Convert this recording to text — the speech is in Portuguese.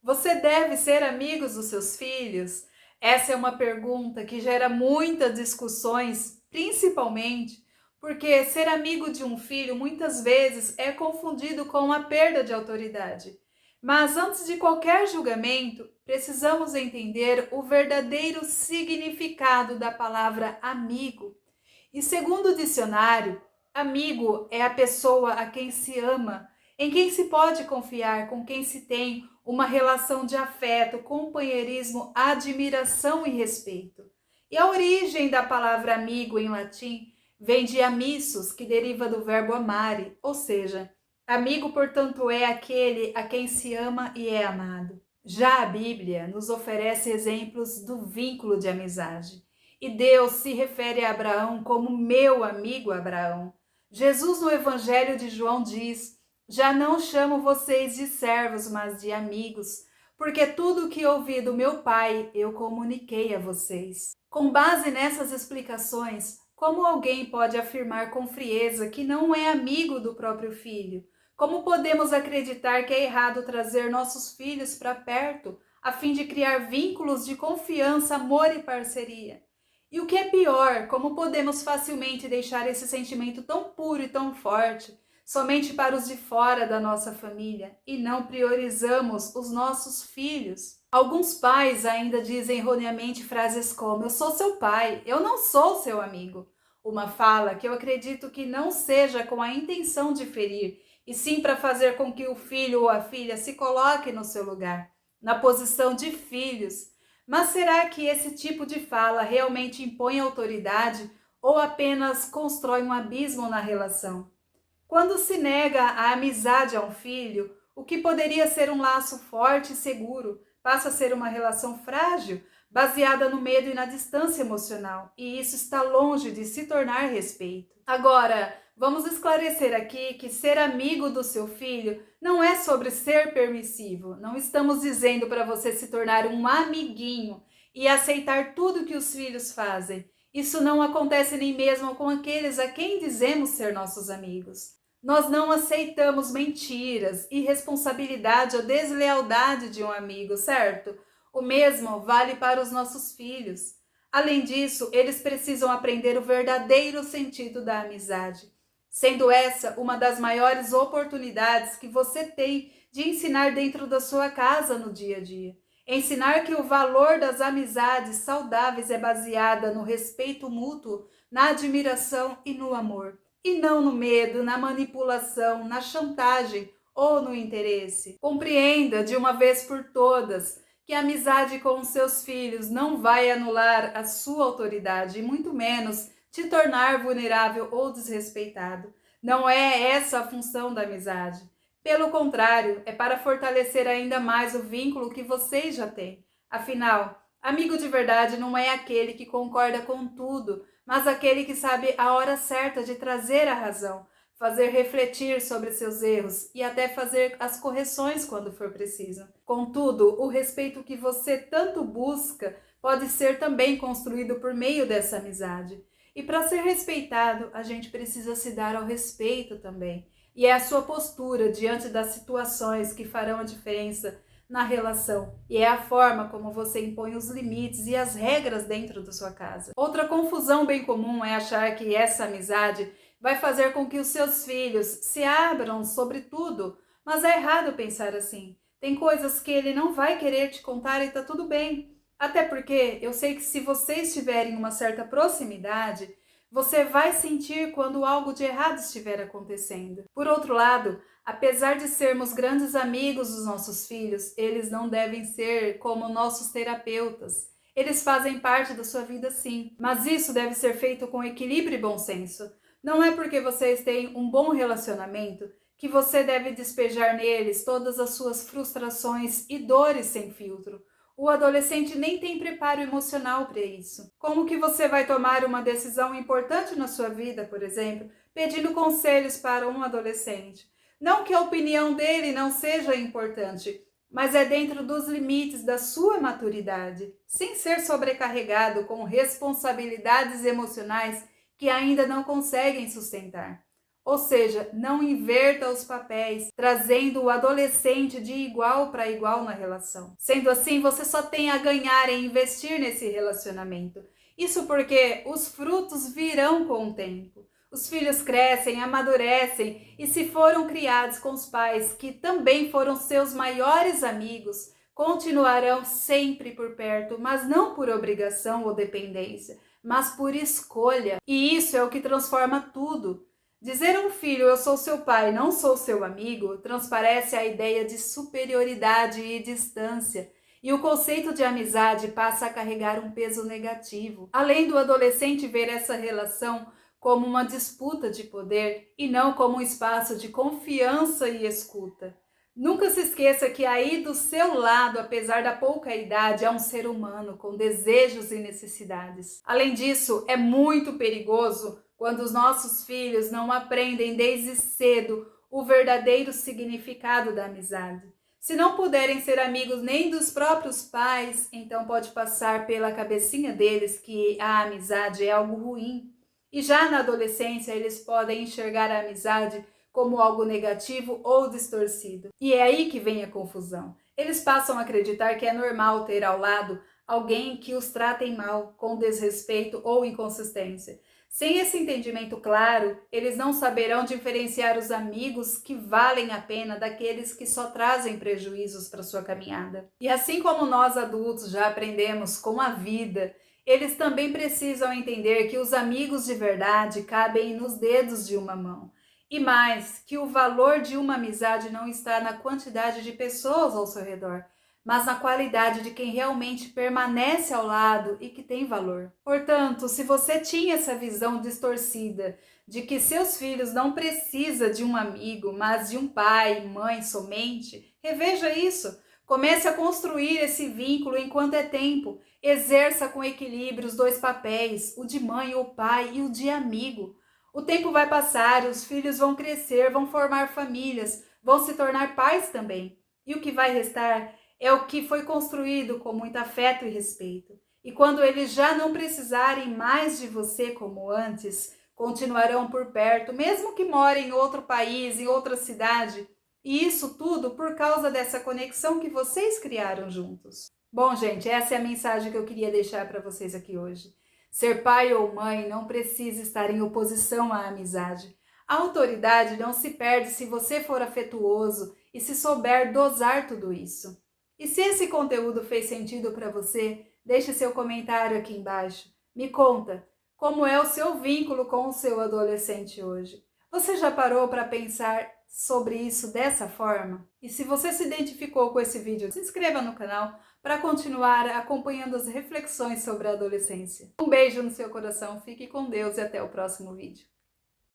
Você deve ser amigo dos seus filhos? Essa é uma pergunta que gera muitas discussões, principalmente porque ser amigo de um filho muitas vezes é confundido com a perda de autoridade. Mas antes de qualquer julgamento, precisamos entender o verdadeiro significado da palavra amigo. E segundo o dicionário, amigo é a pessoa a quem se ama, em quem se pode confiar, com quem se tem uma relação de afeto, companheirismo, admiração e respeito. E a origem da palavra amigo em latim vem de amissus, que deriva do verbo amare, ou seja, amigo, portanto, é aquele a quem se ama e é amado. Já a Bíblia nos oferece exemplos do vínculo de amizade. E Deus se refere a Abraão como meu amigo Abraão. Jesus no Evangelho de João diz: já não chamo vocês de servos, mas de amigos, porque tudo o que ouvi do meu Pai eu comuniquei a vocês. Com base nessas explicações, como alguém pode afirmar com frieza que não é amigo do próprio filho? Como podemos acreditar que é errado trazer nossos filhos para perto, a fim de criar vínculos de confiança, amor e parceria? E o que é pior, como podemos facilmente deixar esse sentimento tão puro e tão forte somente para os de fora da nossa família e não priorizamos os nossos filhos? Alguns pais ainda dizem erroneamente frases como: eu sou seu pai, eu não sou seu amigo. Uma fala que eu acredito que não seja com a intenção de ferir, e sim para fazer com que o filho ou a filha se coloque no seu lugar, na posição de filhos. Mas será que esse tipo de fala realmente impõe autoridade ou apenas constrói um abismo na relação? Quando se nega a amizade a um filho, o que poderia ser um laço forte e seguro passa a ser uma relação frágil, baseada no medo e na distância emocional, e isso está longe de se tornar respeito. Agora, vamos esclarecer aqui que ser amigo do seu filho não é sobre ser permissivo. Não estamos dizendo para você se tornar um amiguinho e aceitar tudo que os filhos fazem. Isso não acontece nem mesmo com aqueles a quem dizemos ser nossos amigos. Nós não aceitamos mentiras, irresponsabilidade ou deslealdade de um amigo, certo? O mesmo vale para os nossos filhos. Além disso, eles precisam aprender o verdadeiro sentido da amizade, sendo essa uma das maiores oportunidades que você tem de ensinar dentro da sua casa no dia a dia. Ensinar que o valor das amizades saudáveis é baseada no respeito mútuo, na admiração e no amor, e não no medo, na manipulação, na chantagem ou no interesse. Compreenda de uma vez por todas que a amizade com os seus filhos não vai anular a sua autoridade, e muito menos te tornar vulnerável ou desrespeitado. Não é essa a função da amizade. Pelo contrário, é para fortalecer ainda mais o vínculo que vocês já têm. Afinal, amigo de verdade não é aquele que concorda com tudo, mas aquele que sabe a hora certa de trazer a razão, fazer refletir sobre seus erros e até fazer as correções quando for preciso. Contudo, o respeito que você tanto busca pode ser também construído por meio dessa amizade. E para ser respeitado, a gente precisa se dar ao respeito também. E é a sua postura diante das situações que farão a diferença na relação, e é a forma como você impõe os limites e as regras dentro da sua casa. Outra confusão bem comum é achar que essa amizade vai fazer com que os seus filhos se abram sobre tudo, mas é errado pensar assim. Tem coisas que ele não vai querer te contar e tá tudo bem. Até porque eu sei que se vocês tiverem uma certa proximidade, você vai sentir quando algo de errado estiver acontecendo. Por outro lado, apesar de sermos grandes amigos dos nossos filhos, eles não devem ser como nossos terapeutas. Eles fazem parte da sua vida sim, mas isso deve ser feito com equilíbrio e bom senso. Não é porque vocês têm um bom relacionamento que você deve despejar neles todas as suas frustrações e dores sem filtro. O adolescente nem tem preparo emocional para isso. Como que você vai tomar uma decisão importante na sua vida, por exemplo, pedindo conselhos para um adolescente? Não que a opinião dele não seja importante, mas é dentro dos limites da sua maturidade, sem ser sobrecarregado com responsabilidades emocionais que ainda não conseguem sustentar. Ou seja, não inverta os papéis, trazendo o adolescente de igual para igual na relação. Sendo assim, você só tem a ganhar em investir nesse relacionamento. Isso porque os frutos virão com o tempo. Os filhos crescem, amadurecem e, se foram criados com os pais que também foram seus maiores amigos, continuarão sempre por perto, mas não por obrigação ou dependência, mas por escolha. E isso é o que transforma tudo. Dizer a um filho, eu sou seu pai, não sou seu amigo, transparece a ideia de superioridade e distância. E o conceito de amizade passa a carregar um peso negativo. Além do adolescente ver essa relação como uma disputa de poder e não como um espaço de confiança e escuta. Nunca se esqueça que aí do seu lado, apesar da pouca idade, é um ser humano com desejos e necessidades. Além disso, é muito perigoso quando os nossos filhos não aprendem desde cedo o verdadeiro significado da amizade. Se não puderem ser amigos nem dos próprios pais, então pode passar pela cabecinha deles que a amizade é algo ruim. E já na adolescência, eles podem enxergar a amizade como algo negativo ou distorcido. E é aí que vem a confusão. Eles passam a acreditar que é normal ter ao lado alguém que os tratem mal, com desrespeito ou inconsistência. Sem esse entendimento claro, eles não saberão diferenciar os amigos que valem a pena daqueles que só trazem prejuízos para sua caminhada. E assim como nós adultos já aprendemos com a vida, eles também precisam entender que os amigos de verdade cabem nos dedos de uma mão. E mais, que o valor de uma amizade não está na quantidade de pessoas ao seu redor, mas na qualidade de quem realmente permanece ao lado e que tem valor. Portanto, se você tinha essa visão distorcida de que seus filhos não precisam de um amigo, mas de um pai e mãe somente, reveja isso. Comece a construir esse vínculo enquanto é tempo. Exerça com equilíbrio os dois papéis, o de mãe ou pai e o de amigo. O tempo vai passar, os filhos vão crescer, vão formar famílias, vão se tornar pais também. E o que vai restar é o que foi construído com muito afeto e respeito. E quando eles já não precisarem mais de você como antes, continuarão por perto, mesmo que morem em outro país, em outra cidade. E isso tudo por causa dessa conexão que vocês criaram juntos. Bom, gente, essa é a mensagem que eu queria deixar para vocês aqui hoje. Ser pai ou mãe não precisa estar em oposição à amizade. A autoridade não se perde se você for afetuoso e se souber dosar tudo isso. E se esse conteúdo fez sentido para você, deixe seu comentário aqui embaixo. Me conta, como é o seu vínculo com o seu adolescente hoje? Você já parou para pensar sobre isso dessa forma? E se você se identificou com esse vídeo, se inscreva no canal para continuar acompanhando as reflexões sobre a adolescência. Um beijo no seu coração, fique com Deus e até o próximo vídeo.